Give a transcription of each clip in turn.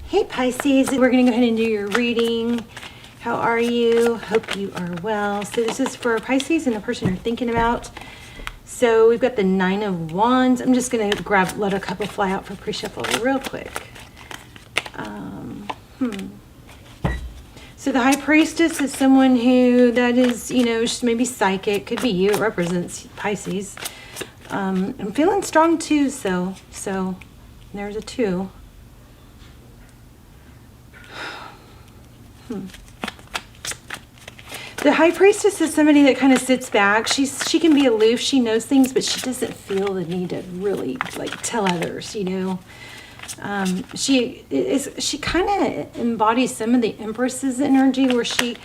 Hey Pisces, we're going to go ahead and do your reading. How are you? Hope you are well. So this is for Pisces and the person you're thinking about. So we've got the Nine of Wands. I'm just going to let a couple fly out for pre-shuffle real quick. So the High Priestess is someone who that is, she's maybe psychic. Could be you. It represents Pisces. I'm feeling strong too, so there's a 2. The High Priestess is somebody that kind of sits back. She can be aloof. She knows things, but she doesn't feel the need to really tell others. She kind of embodies some of the Empress's energy, where she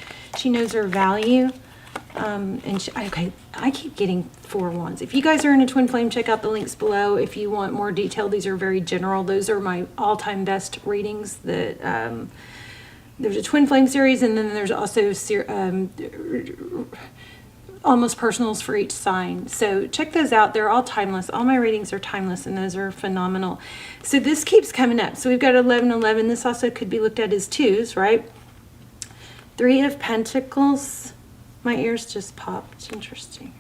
knows her value. I keep getting 4 wands. If you guys are in a twin flame, check out the links below. If you want more detail, these are very general. Those are my all-time best readings. There's a twin flame series, and then there's also almost personals for each sign. So check those out. They're all timeless. All my readings are timeless, and those are phenomenal. So this keeps coming up. So we've got 1111. This also could be looked at as 2s, right? 3 of Pentacles. My ears just popped. Interesting.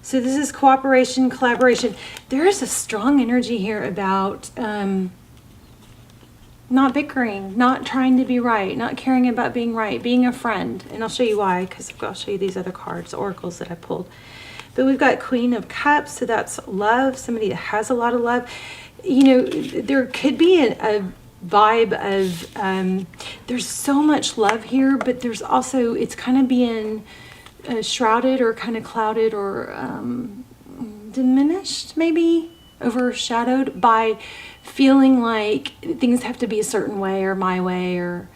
So this is cooperation, collaboration. There is a strong energy here about not bickering, not trying to be right, not caring about being right, being a friend. And I'll show you why, because I'll show you these other cards, oracles that I pulled. But we've got Queen of Cups, so that's love, somebody that has a lot of love. There could be a vibe of, there's so much love here, but there's also, it's kind of being shrouded or kind of clouded or diminished, maybe overshadowed by feeling like things have to be a certain way or my way or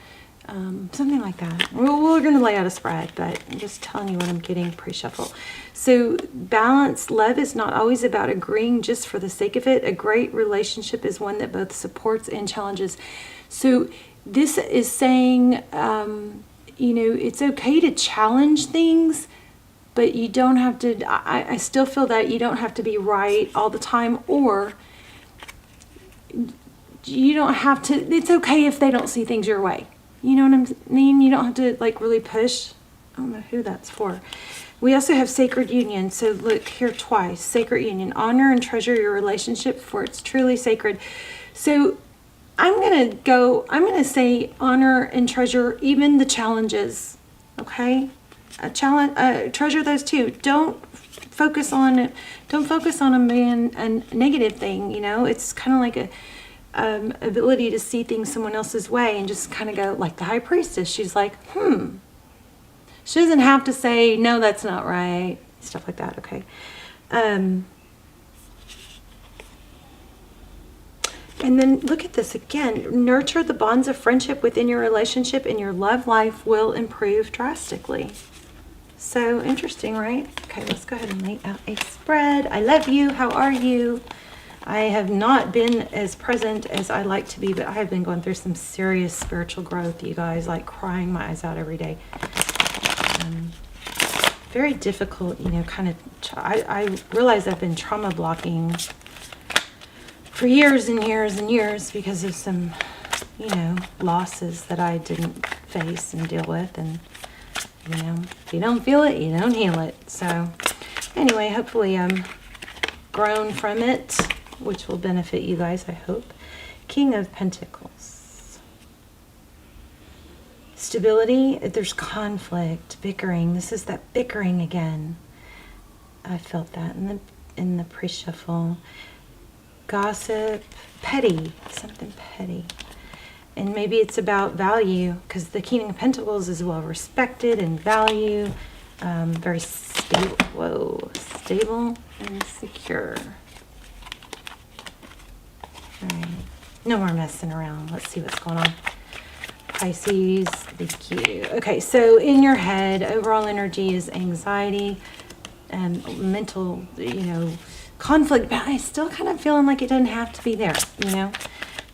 something like that. We're going to lay out a spread, but I'm just telling you what I'm getting pre-shuffle. So balance, love is not always about agreeing just for the sake of it. A great relationship is one that both supports and challenges. So this is saying, it's okay to challenge things, but you don't have to, I still feel that you don't have to be right all the time, or you don't have to, it's okay if they don't see things your way. You know what I mean? You don't have to really push. I don't know who that's for. We also have sacred union. So look here twice, sacred union. Honor and treasure your relationship, for it's truly sacred. So I'm going to say honor and treasure even the challenges. Okay? Treasure those too. Don't focus on them being a negative thing. It's kind of like a ability to see things someone else's way and just kind of go, like the High Priestess. She's like, She doesn't have to say, no, that's not right. Stuff like that, okay? And then look at this again. Nurture the bonds of friendship within your relationship, and your love life will improve drastically. So interesting, right? Okay, let's go ahead and lay out a spread. I love you. How are you? I have not been as present as I like to be, but I have been going through some serious spiritual growth, you guys, crying my eyes out every day. Very difficult, I realize I've been trauma blocking for years and years and years because of some, losses that I didn't face and deal with. And, if you don't feel it, you don't heal it. So anyway, hopefully I'm grown from it, which will benefit you guys, I hope. King of Pentacles. Stability, there's conflict, bickering. This is that bickering again. I felt that in the pre-shuffle. Gossip, petty, something petty. And maybe it's about value, because the King of Pentacles is well respected and value. Very stable. Stable and secure. All right. No more messing around. Let's see what's going on. Pisces, thank you. Okay, so in your head, overall energy is anxiety and mental, conflict, but I still kind of feeling like it doesn't have to be there,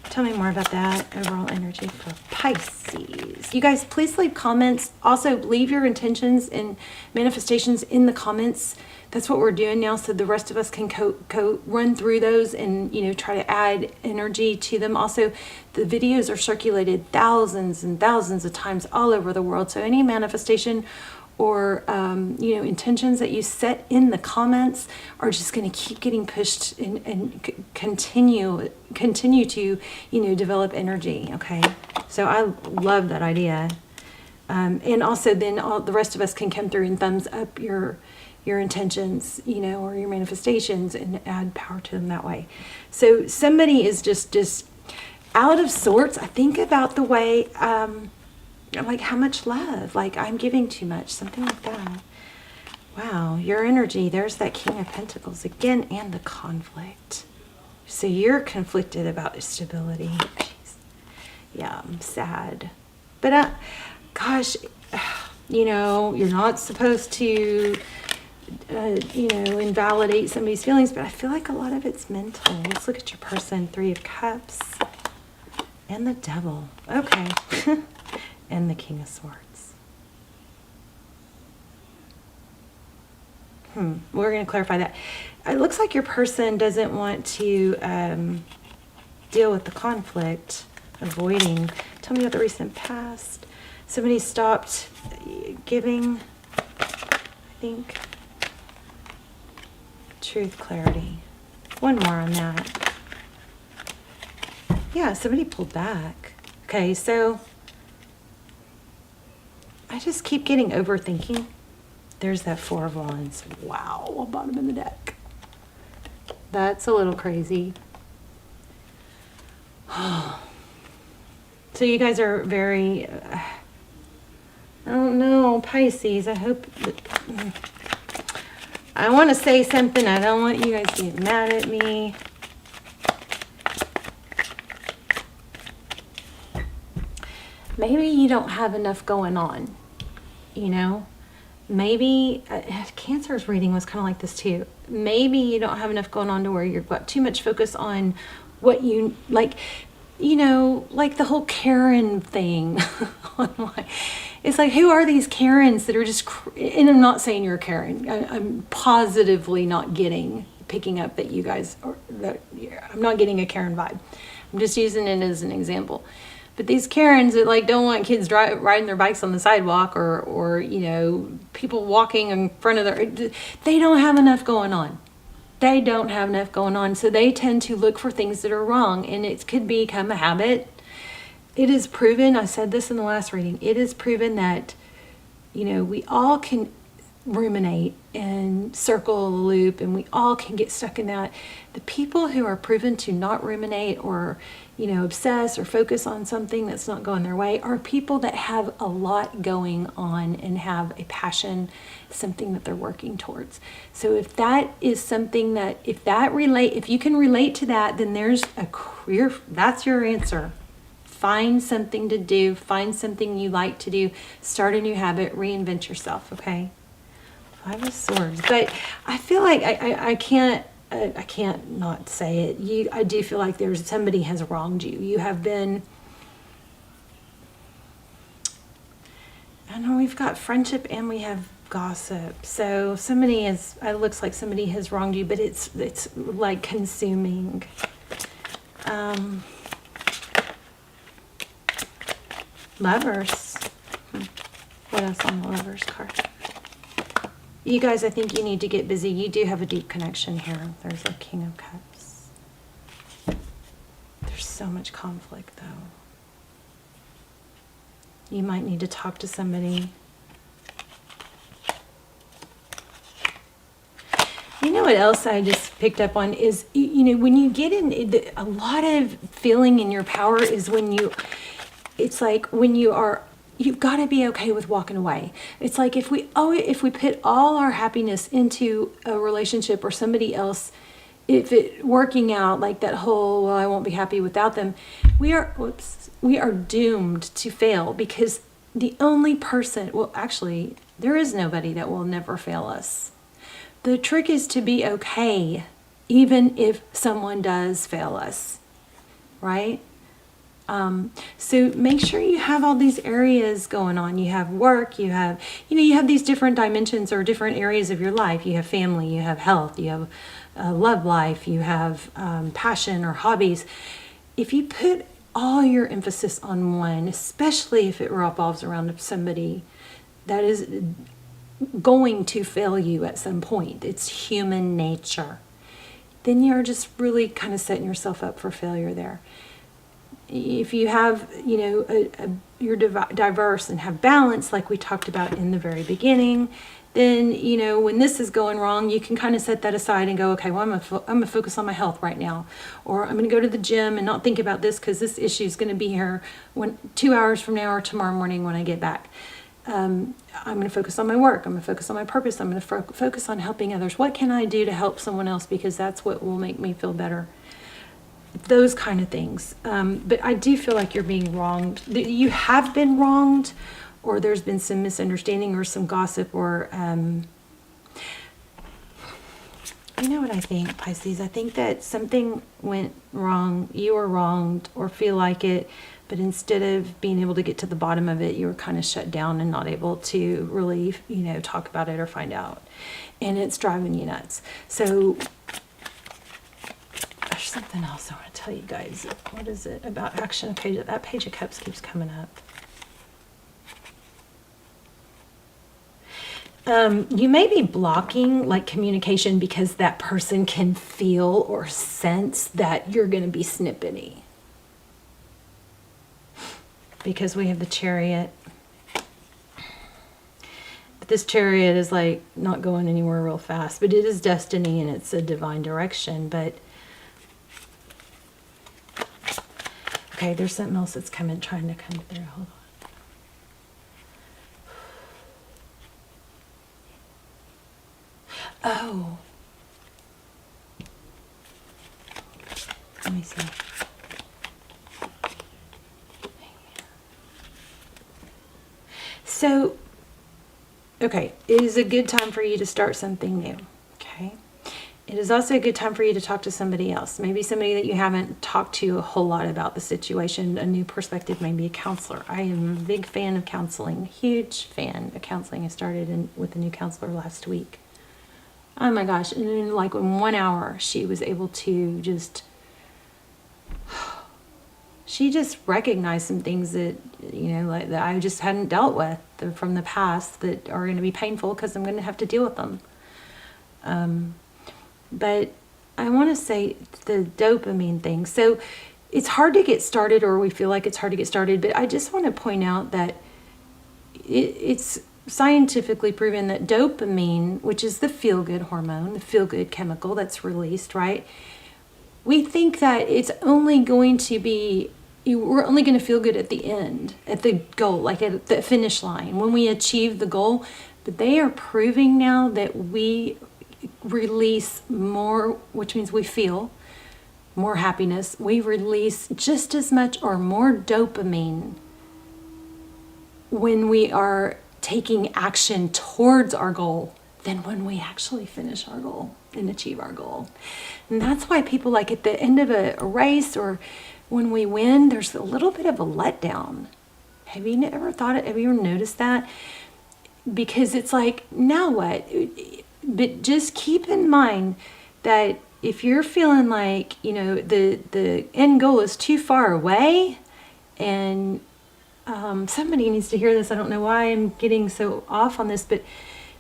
Tell me more about that overall energy for Pisces. You guys, please leave comments. Also, leave your intentions and manifestations in the comments. that's what we're doing now, so the rest of us can run through those and, you know, try to add energy to them. Also, the videos are circulated thousands and thousands of times all over the world, so any manifestation or you know, intentions that you set in the comments are just going to keep getting pushed and continue to, you know, develop energy. Okay, so I love that idea. And also then all the rest of us can come through and thumbs up your intentions, you know, or your manifestations, and add power to them that way. So somebody is just out of sorts. I think about the way, like how much love, like I'm giving too much, something like that. Wow, your energy, there's that King of Pentacles again, and the conflict. So you're conflicted about stability. Jeez. Yeah, I'm sad. But gosh, you know, you're not supposed to, you know, invalidate somebody's feelings, but I feel like a lot of it's mental. Let's look at your person. 3 of Cups and the Devil. Okay. And the King of Swords. We're going to clarify that. It looks like your person doesn't want to deal with the conflict, avoiding. Tell me about the recent past. Somebody stopped giving, I think. Truth, clarity. One more on that. Yeah, somebody pulled back. Okay, so I just keep getting overthinking. There's that 4 of Wands. Wow, bottom of the deck. That's a little crazy. So you guys are very, I don't know, Pisces. I hope that, I want to say something. I don't want you guys to get mad at me. Maybe you don't have enough going on, you know? Maybe, Cancer's reading was kind of like this too. Maybe you don't have enough going on to where you've got too much focus on what you, like, you know, like the whole Karen thing online. It's like, who are these Karens that are just, and I'm not saying you're a Karen. I'm positively not picking up that you guys are, that I'm not getting a Karen vibe. I'm just using it as an example. But these Karens that like don't want kids riding their bikes on the sidewalk, or you know, people walking in front of they don't have enough going on. They don't have enough going on. So they tend to look for things that are wrong, and it could become a habit. It is proven, I said this in the last reading, it is proven that, you know, we all can ruminate and circle a loop, and we all can get stuck in that. The people who are proven to not ruminate or, you know, obsess or focus on something that's not going their way are people that have a lot going on and have a passion, something that they're working towards. So if that is something that, if you can relate to that, then there's a career, that's your answer. Find something to do, find something you like to do, start a new habit, reinvent yourself, okay? 5 of Swords. But I feel like I can't not say it. I do feel like somebody has wronged you. You have been, I know we've got friendship and we have gossip. So it looks like somebody has wronged you, but it's like consuming. Lovers. What else on the Lovers card? You guys, I think you need to get busy. You do have a deep connection here. There's a King of Cups. There's so much conflict, though. You might need to talk to somebody. You know what else I just picked up on is, you know, when you get in, a lot of feeling in your power is it's like when you've got to be okay with walking away. It's like if we put all our happiness into a relationship or somebody else, if it working out, like that whole, well, I won't be happy without them, we are doomed to fail, because the only person, well, actually, there is nobody that will never fail us. The trick is to be okay, even if someone does fail us, right? So make sure you have all these areas going on. You have work, you have these different dimensions or different areas of your life. You have family, you have health, you have love life, you have passion or hobbies. If you put all your emphasis on one, especially if it revolves around somebody that is going to fail you at some point, it's human nature, then you're just really kind of setting yourself up for failure there. If you have, you're diverse and have balance, like we talked about in the very beginning, then, when this is going wrong, you can kind of set that aside and go, okay, well, I'm going to focus on my health right now. Or I'm going to go to the gym and not think about this because this issue is going to be here 2 hours from now or tomorrow morning when I get back. I'm going to focus on my work. I'm going to focus on my purpose. I'm going to focus on helping others. What can I do to help someone else? Because that's what will make me feel better. Those kind of things. But I do feel like you're being wronged. You have been wronged, or there's been some misunderstanding or some gossip, or you know what I think, Pisces? I think that something went wrong. You were wronged or feel like it, but instead of being able to get to the bottom of it, you were kind of shut down and not able to really, talk about it or find out. And it's driving you nuts. So there's something else I want to tell you guys. What is it about action? Okay, that Page of Cups keeps coming up. You may be blocking communication because that person can feel or sense that you're going to be snippety. Because we have the Chariot. But this Chariot is not going anywhere real fast, but it is destiny and it's a divine direction. But okay, there's something else that's trying to come through. Hold on. Oh. Let me see. So, okay, it is a good time for you to start something new, okay? It is also a good time for you to talk to somebody else, maybe somebody that you haven't talked to a whole lot about the situation, a new perspective, maybe a counselor. I am a big fan of counseling, huge fan of counseling. I started with a new counselor last week. Oh my gosh, and in in 1 hour, she was able to she just recognized some things that, that I just hadn't dealt with from the past that are going to be painful because I'm going to have to deal with them. But I want to say the dopamine thing. So it's hard to get started, or we feel like it's hard to get started, but I just want to point out that it's scientifically proven that dopamine, which is the feel-good hormone, the feel-good chemical that's released, right? We think that it's only going to be, we're only going to feel good at the end, at the goal, at the finish line, when we achieve the goal. But they are proving now that we release more, which means we feel more happiness. We release just as much or more dopamine when we are taking action towards our goal than when we actually finish our goal and achieve our goal. And that's why people at the end of a race or when we win, there's a little bit of a letdown. Have you ever noticed that? Because it's now what? But just keep in mind that if you're feeling the end goal is too far away, and somebody needs to hear this. I don't know why I'm getting so off on this, but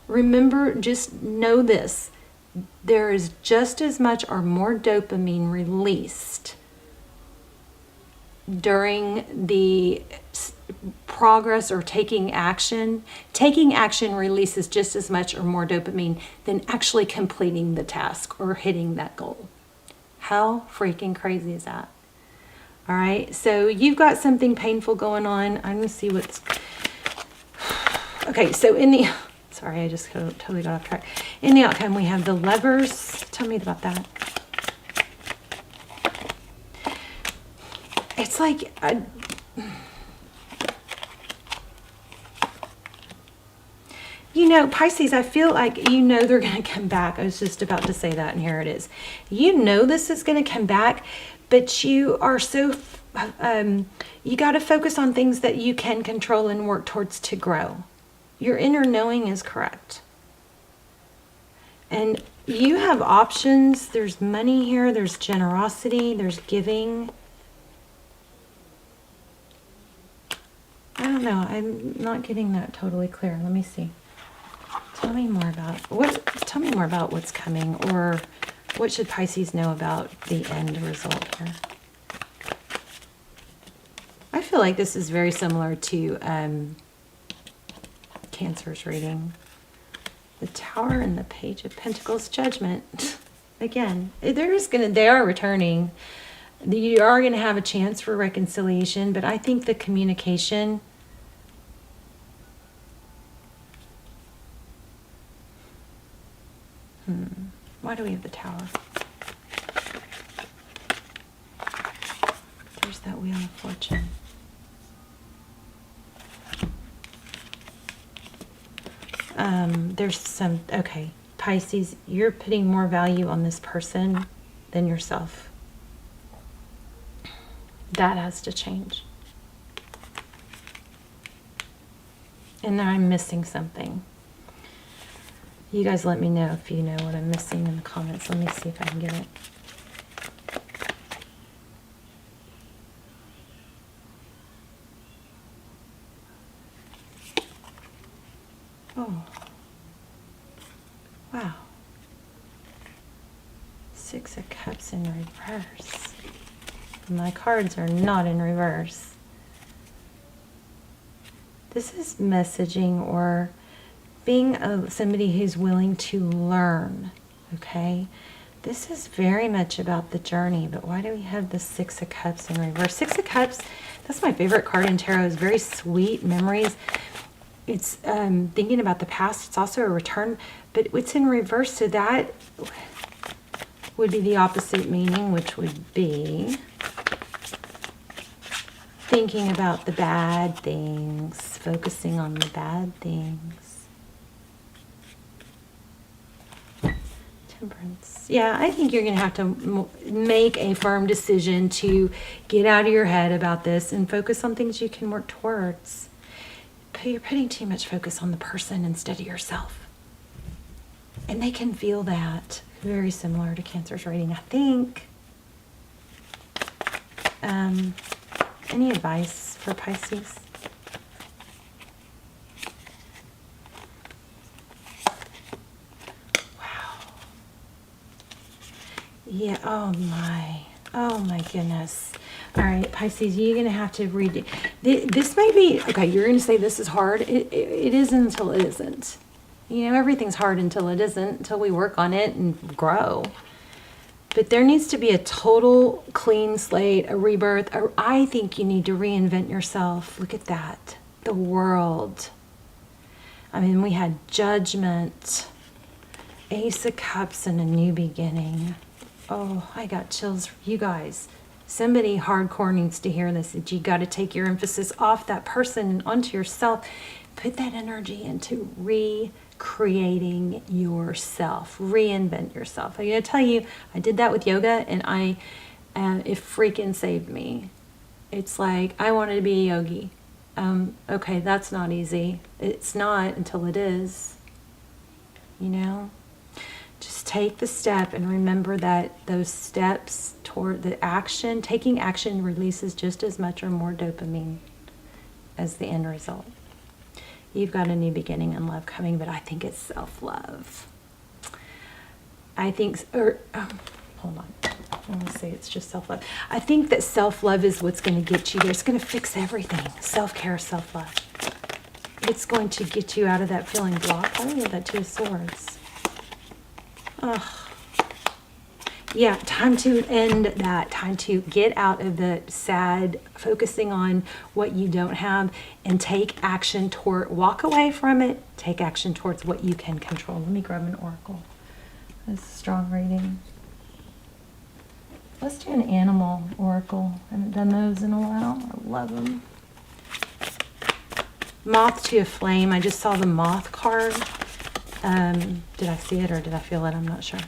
remember, just know this. There is just as much or more dopamine released during the progress or taking action. Taking action releases just as much or more dopamine than actually completing the task or hitting that goal. How freaking crazy is that? All right, so you've got something painful going on. I'm going to see what's... Okay, so sorry, I just totally got off track. In the outcome, we have the Lovers. Tell me about that. It's Pisces, I feel like they're going to come back. I was just about to say that, and here it is. This is going to come back, but you are so you got to focus on things that you can control and work towards to grow. Your inner knowing is correct. And you have options. There's money here. There's generosity. There's giving. I don't know. I'm not getting that totally clear. Let me see. Tell me more about what's coming, or what should Pisces know about the end result here? I feel like this is very similar to Cancer's reading. The Tower and the Page of Pentacles, Judgment. Again, they are returning. You are going to have a chance for reconciliation, but I think the communication... Why do we have the Tower? There's that Wheel of Fortune. There's some... Okay, Pisces, you're putting more value on this person than yourself. That has to change. And I'm missing something. You guys let me know if you know what I'm missing in the comments. Let me see if I can get it. Oh. Wow. Six of Cups in reverse. My cards are not in reverse. This is messaging or being somebody who's willing to learn, okay? This is very much about the journey, but why do we have the Six of Cups in reverse? Six of Cups, that's my favorite card in tarot. It's very sweet memories. It's thinking about the past. It's also a return, but it's in reverse, so that would be the opposite meaning, which would be thinking about the bad things, focusing on the bad things. Temperance. Yeah, I think you're going to have to make a firm decision to get out of your head about this and focus on things you can work towards. But you're putting too much focus on the person instead of yourself. And they can feel that. Very similar to Cancer's reading, I think. Any advice for Pisces? Wow. Yeah, oh my goodness. All right, Pisces, you're going to have to read it. This may be, okay, you're going to say this is hard. It isn't until it isn't. You know, everything's hard until it isn't, until we work on it and grow. But there needs to be a total clean slate, a rebirth. I think you need to reinvent yourself. Look at that. The World. I mean, we had Judgment, Ace of Cups, and a new beginning. Oh, I got chills. You guys, somebody hardcore needs to hear this. That you got to take your emphasis off that person and onto yourself. Put that energy into recreating yourself. Reinvent yourself. I'm going to tell you, I did that with yoga, and it freaking saved me. It's like, I wanted to be a yogi. Okay, that's not easy. It's not until it is. You know? Just take the step and remember that those steps toward the action, taking action releases just as much or more dopamine as the end result. You've got a new beginning in love coming, but I think it's self-love. I think, hold on. I want to say it's just self-love. I think that self-love is what's going to get you there. It's going to fix everything. Self-care, self-love. It's going to get you out of that feeling blocked. I love that Two of Swords. Oh. Yeah, time to end that. Time to get out of the sad, focusing on what you don't have, and take action toward, walk away from it, take action towards what you can control. Let me grab an oracle. That's a strong reading. Let's do an animal oracle. I haven't done those in a while. I love them. Moth to a Flame. I just saw the moth card. Did I see it or did I feel it? I'm not sure.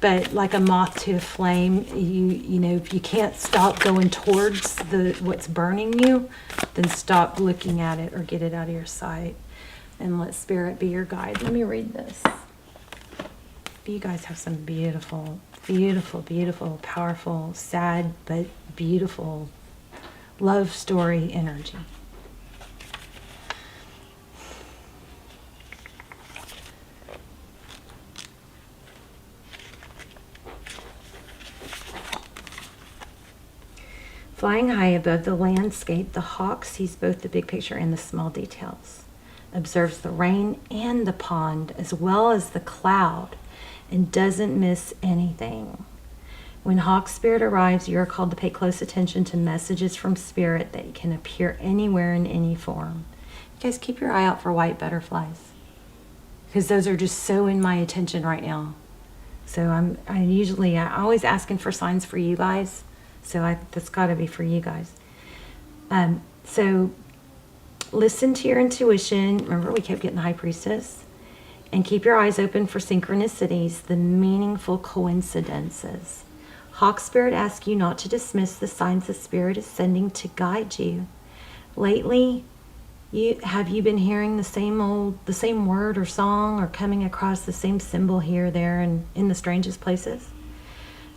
But like a moth to a flame, you know, if you can't stop going towards what's burning you, then stop looking at it or get it out of your sight. And let Spirit be your guide. Let me read this. You guys have some beautiful, beautiful, beautiful, powerful, sad, but beautiful love story energy. Flying high above the landscape, the hawk sees both the big picture and the small details, observes the rain and the pond as well as the cloud, and doesn't miss anything. When hawk spirit arrives, you are called to pay close attention to messages from spirit that can appear anywhere in any form. You guys, keep your eye out for white butterflies, because those are just so in my attention right now. So I'm always asking for signs for you guys. So that's got to be for you guys. So listen to your intuition. Remember, we kept getting the High Priestess. And keep your eyes open for synchronicities, the meaningful coincidences. Hawk Spirit asks you not to dismiss the signs the Spirit is sending to guide you. Lately, have you been hearing the same word or song, or coming across the same symbol here, there, and in the strangest places?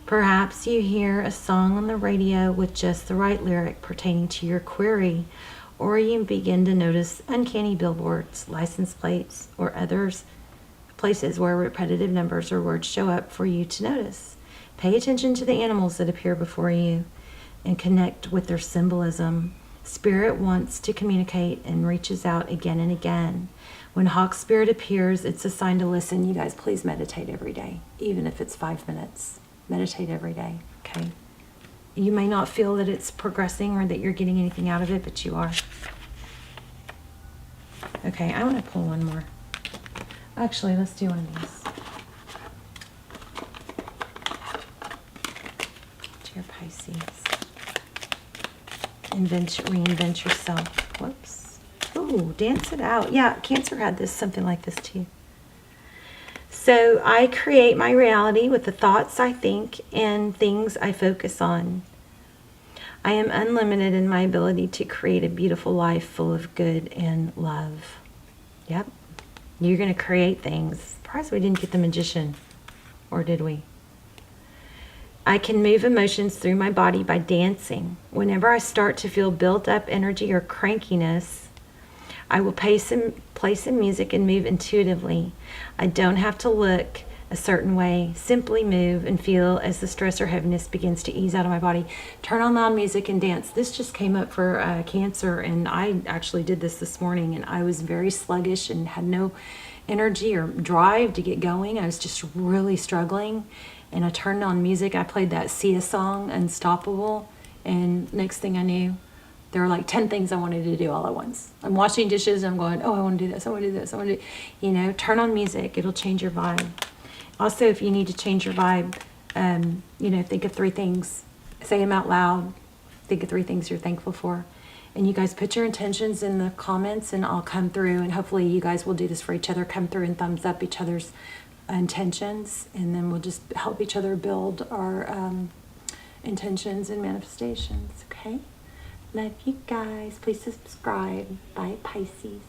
Perhaps you hear a song on the radio with just the right lyric pertaining to your query, or you begin to notice uncanny billboards, license plates, or others places where repetitive numbers or words show up for you to notice. Pay attention to the animals that appear before you and connect with their symbolism. Spirit wants to communicate and reaches out again and again. When hawk spirit appears, it's a sign to listen. You guys, please meditate every day, even if it's 5 minutes. Meditate every day, okay? You may not feel that it's progressing or that you're getting anything out of it, but you are. Okay, I want to pull one more. Actually, let's do one of these. Dear Pisces. Reinvent yourself. Whoops. Ooh, dance it out. Yeah, Cancer had something like this too. So I create my reality with the thoughts I think and things I focus on. I am unlimited in my ability to create a beautiful life full of good and love. Yep. You're going to create things. Surprised we didn't get the Magician. Or did we? I can move emotions through my body by dancing. Whenever I start to feel built up energy or crankiness, I will play some music and move intuitively. I don't have to look a certain way. Simply move and feel as the stress or heaviness begins to ease out of my body. Turn on loud music and dance. This just came up for Cancer, and I actually did this morning, and I was very sluggish and had no energy or drive to get going. I was just really struggling, and I turned on music. I played that Sia song, Unstoppable, and next thing I knew, there were like 10 things I wanted to do all at once. I'm washing dishes, and I'm going, oh, I want to do this, I want to do this, I want to do, turn on music. It'll change your vibe. Also, if you need to change your vibe, think of 3 things. Say them out loud. Think of 3 things you're thankful for. And you guys put your intentions in the comments, and I'll come through, and hopefully you guys will do this for each other. Come through and thumbs up each other's intentions, and then we'll just help each other build our intentions and manifestations, okay? Love you guys. Please subscribe. Bye, Pisces.